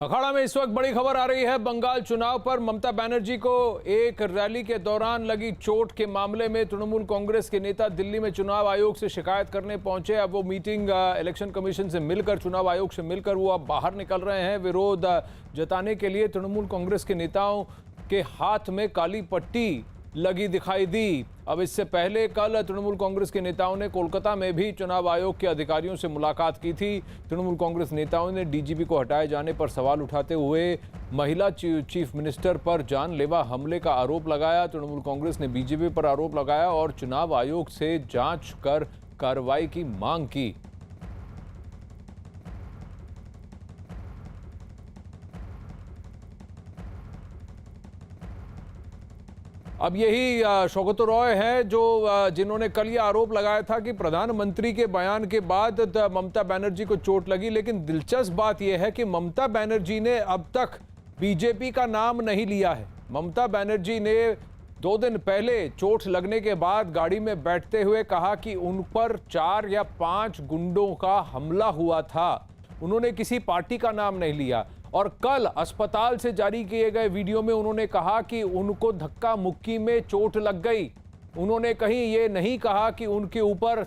अखाड़ा में इस वक्त बड़ी खबर आ रही है। बंगाल चुनाव पर ममता बनर्जी को एक रैली के दौरान लगी चोट के मामले में तृणमूल कांग्रेस के नेता दिल्ली में चुनाव आयोग से शिकायत करने पहुंचे। अब वो मीटिंग इलेक्शन कमीशन से मिलकर, चुनाव आयोग से मिलकर वो अब बाहर निकल रहे हैं। विरोध जताने के लिए तृणमूल कांग्रेस के नेताओं के हाथ में काली पट्टी लगी दिखाई दी। अब इससे पहले कल तृणमूल कांग्रेस के नेताओं ने कोलकाता में भी चुनाव आयोग के अधिकारियों से मुलाकात की थी। तृणमूल कांग्रेस नेताओं ने डीजीपी को हटाए जाने पर सवाल उठाते हुए महिला चीफ मिनिस्टर पर जानलेवा हमले का आरोप लगाया। तृणमूल कांग्रेस ने बीजेपी पर आरोप लगाया और चुनाव आयोग से जांच कर कार्रवाई की मांग की। अब यही शौकत रॉय है जो जिन्होंने कल ये आरोप लगाया था कि प्रधानमंत्री के बयान के बाद ममता बनर्जी को चोट लगी। लेकिन दिलचस्प बात यह है कि ममता बनर्जी ने अब तक बीजेपी का नाम नहीं लिया है। ममता बनर्जी ने 2 दिन पहले चोट लगने के बाद गाड़ी में बैठते हुए कहा कि उन पर 4 या 5 गुंडों का हमला हुआ था। उन्होंने किसी पार्टी का नाम नहीं लिया। और कल अस्पताल से जारी किए गए वीडियो में उन्होंने कहा कि उनको धक्का मुक्की में चोट लग गई। उन्होंने कहीं ये नहीं कहा कि उनके ऊपर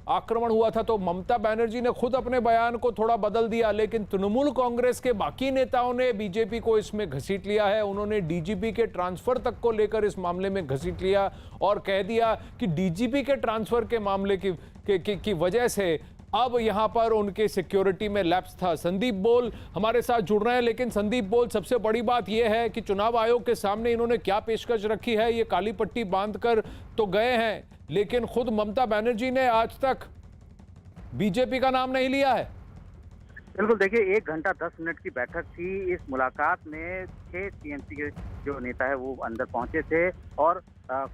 आक्रमण हुआ था। तो ममता बनर्जी ने खुद अपने बयान को थोड़ा बदल दिया, लेकिन तृणमूल कांग्रेस के बाकी नेताओं ने बीजेपी को इसमें घसीट लिया है। उन्होंने डीजीपी के ट्रांसफर तक को लेकर इस मामले में घसीट लिया और कह दिया कि डीजीपी के ट्रांसफर के मामले की वजह से अब यहां पर उनके सिक्योरिटी में लैप्स था। संदीप बोल हमारे साथ जुड़ रहे हैं। लेकिन संदीप बोल, सबसे बड़ी बात यह है कि चुनाव आयोग के सामने इन्होंने क्या पेशकश रखी है। ये काली पट्टी बांधकर तो गए हैं, लेकिन खुद ममता बनर्जी ने आज तक बीजेपी का नाम नहीं लिया है। बिल्कुल, देखिए 1 घंटा 10 मिनट की बैठक थी। इस मुलाकात में 6 टीएमसी के जो नेता है वो अंदर पहुंचे थे और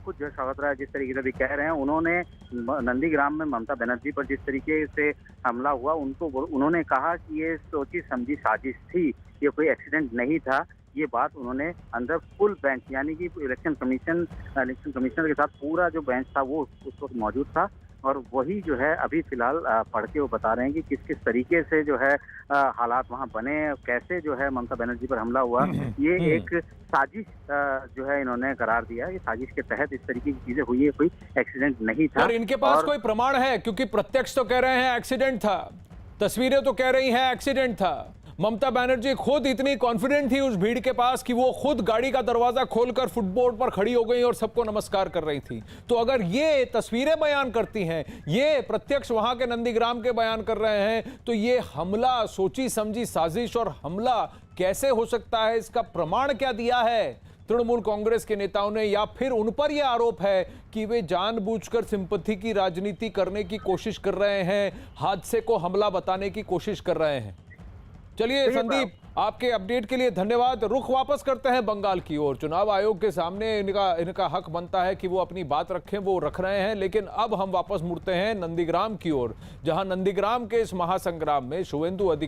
खुद जो शौकत राय जिस तरीके से भी कह रहे हैं, उन्होंने नंदीग्राम में ममता बनर्जी पर जिस तरीके से हमला हुआ उन्होंने कहा कि ये सोची समझी साजिश थी, ये कोई एक्सीडेंट नहीं था। ये बात उन्होंने अंदर फुल बेंच यानी कि इलेक्शन कमिश्नर के साथ पूरा जो बेंच था वो उस वक्त मौजूद था और वही जो है अभी फिलहाल पढ़ के वो बता रहे हैं कि किस किस तरीके से जो है हालात वहां बने, कैसे जो है ममता बनर्जी पर हमला हुआ। ये एक साजिश जो है इन्होंने करार दिया। ये साजिश के तहत इस तरीके की चीजें हुई है, कोई एक्सीडेंट नहीं था। और इनके पास कोई प्रमाण है? क्योंकि प्रत्यक्ष तो कह रहे हैं एक्सीडेंट था, तस्वीरें तो कह रही हैं एक्सीडेंट था। ममता बनर्जी खुद इतनी कॉन्फिडेंट थी उस भीड़ के पास कि वो खुद गाड़ी का दरवाजा खोलकर फुटबोर्ड पर खड़ी हो गई और सबको नमस्कार कर रही थी। तो अगर ये तस्वीरें बयान करती हैं, ये प्रत्यक्ष वहां के नंदीग्राम के बयान कर रहे हैं, तो ये हमला सोची समझी साजिश और हमला कैसे हो सकता है? इसका प्रमाण क्या दिया है तृणमूल कांग्रेस के नेताओं ने? या फिर उन पर यह आरोप है कि वे जानबूझकर सिंपैथी की राजनीति करने की कोशिश कर रहे हैं, हादसे को हमला बताने की कोशिश कर रहे हैं? चलिए संदीप, आपके अपडेट के लिए धन्यवाद। रुख वापस करते हैं बंगाल की ओर। चुनाव आयोग के सामने इनका हक बनता है कि वो अपनी बात रखें, वो रख रहे हैं। लेकिन अब हम वापस मुड़ते हैं नंदीग्राम की ओर, जहां नंदीग्राम के इस महासंग्राम में शुवेंदु अधिकारी